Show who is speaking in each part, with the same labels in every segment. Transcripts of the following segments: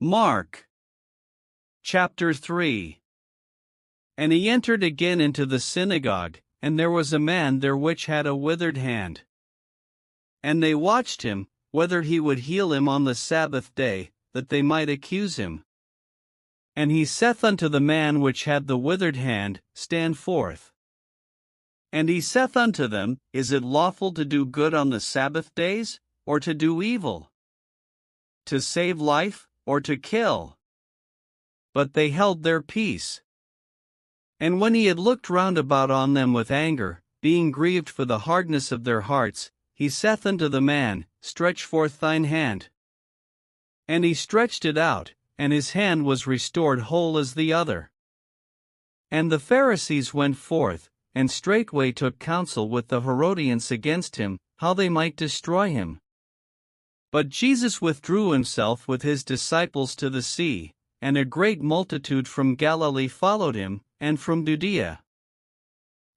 Speaker 1: Mark chapter 3. And he entered again into the synagogue, and there was a man there which had a withered hand. And they watched him, whether he would heal him on the Sabbath day, that they might accuse him. And he saith unto the man which had the withered hand, Stand forth. And he saith unto them, Is it lawful to do good on the Sabbath days, or to do evil? To save life, or to kill? But they held their peace. And when he had looked round about on them with anger, being grieved for the hardness of their hearts, he saith unto the man, Stretch forth thine hand. And he stretched it out, and his hand was restored whole as the other. And the Pharisees went forth, and straightway took counsel with the Herodians against him, how they might destroy him. But Jesus withdrew himself with his disciples to the sea, and a great multitude from Galilee followed him, and from Judea,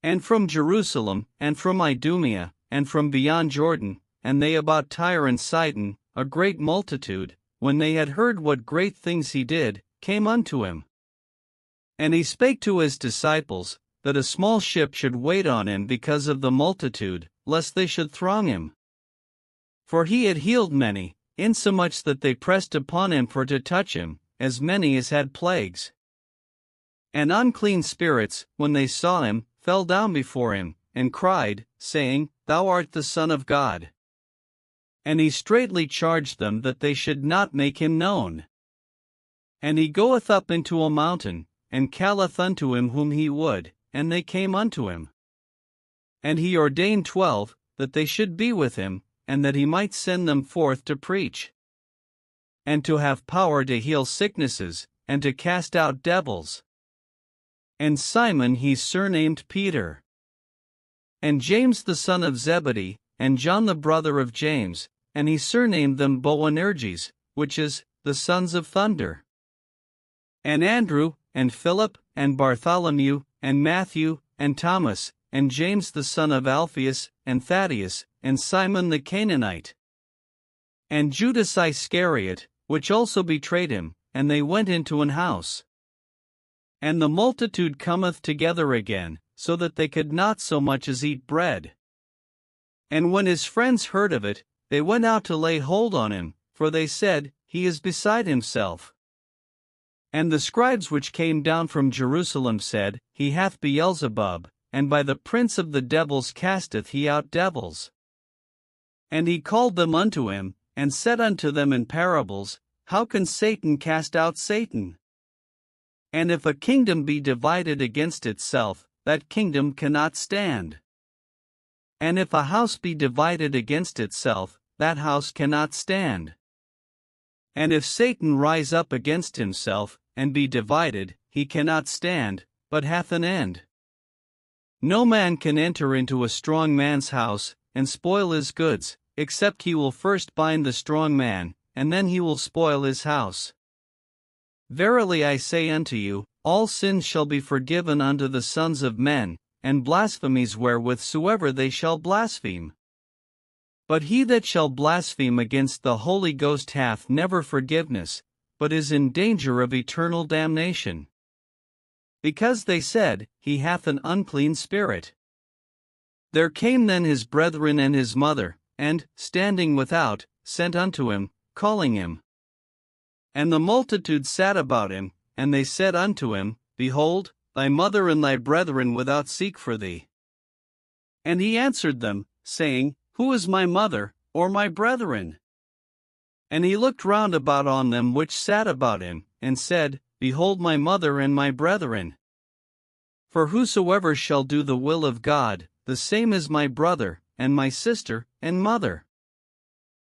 Speaker 1: and from Jerusalem, and from Idumea, and from beyond Jordan, and they about Tyre and Sidon, a great multitude, when they had heard what great things he did, came unto him. And he spake to his disciples, that a small ship should wait on him because of the multitude, lest they should throng him. For he had healed many, insomuch that they pressed upon him for to touch him, as many as had plagues. And unclean spirits, when they saw him, fell down before him, and cried, saying, Thou art the Son of God. And he straitly charged them that they should not make him known. And he goeth up into a mountain, and calleth unto him whom he would, and they came unto him. And he ordained 12, that they should be with him, and that he might send them forth to preach, and to have power to heal sicknesses, and to cast out devils. And Simon he surnamed Peter, and James the son of Zebedee, and John the brother of James, and he surnamed them Boanerges, which is, the sons of thunder. And Andrew, and Philip, and Bartholomew, and Matthew, and Thomas, and James the son of Alphaeus, and Thaddeus, and Simon the Canaanite, and Judas Iscariot, which also betrayed him, and they went into an house. And the multitude cometh together again, so that they could not so much as eat bread. And when his friends heard of it, they went out to lay hold on him, for they said, He is beside himself. And the scribes which came down from Jerusalem said, He hath Beelzebub, and by the prince of the devils casteth he out devils. And he called them unto him, and said unto them in parables, How can Satan cast out Satan? And if a kingdom be divided against itself, that kingdom cannot stand. And if a house be divided against itself, that house cannot stand. And if Satan rise up against himself, and be divided, he cannot stand, but hath an end. No man can enter into a strong man's house, and spoil his goods, except he will first bind the strong man, and then he will spoil his house. Verily I say unto you, all sins shall be forgiven unto the sons of men, and blasphemies wherewithsoever they shall blaspheme. But he that shall blaspheme against the Holy Ghost hath never forgiveness, but is in danger of eternal damnation. Because they said, He hath an unclean spirit. There came then his brethren and his mother, and, standing without, sent unto him, calling him. And the multitude sat about him, and they said unto him, Behold, thy mother and thy brethren without seek for thee. And he answered them, saying, Who is my mother, or my brethren? And he looked round about on them which sat about him, and said, Behold my mother and my brethren. For whosoever shall do the will of God, the same is my brother, and my sister, and mother.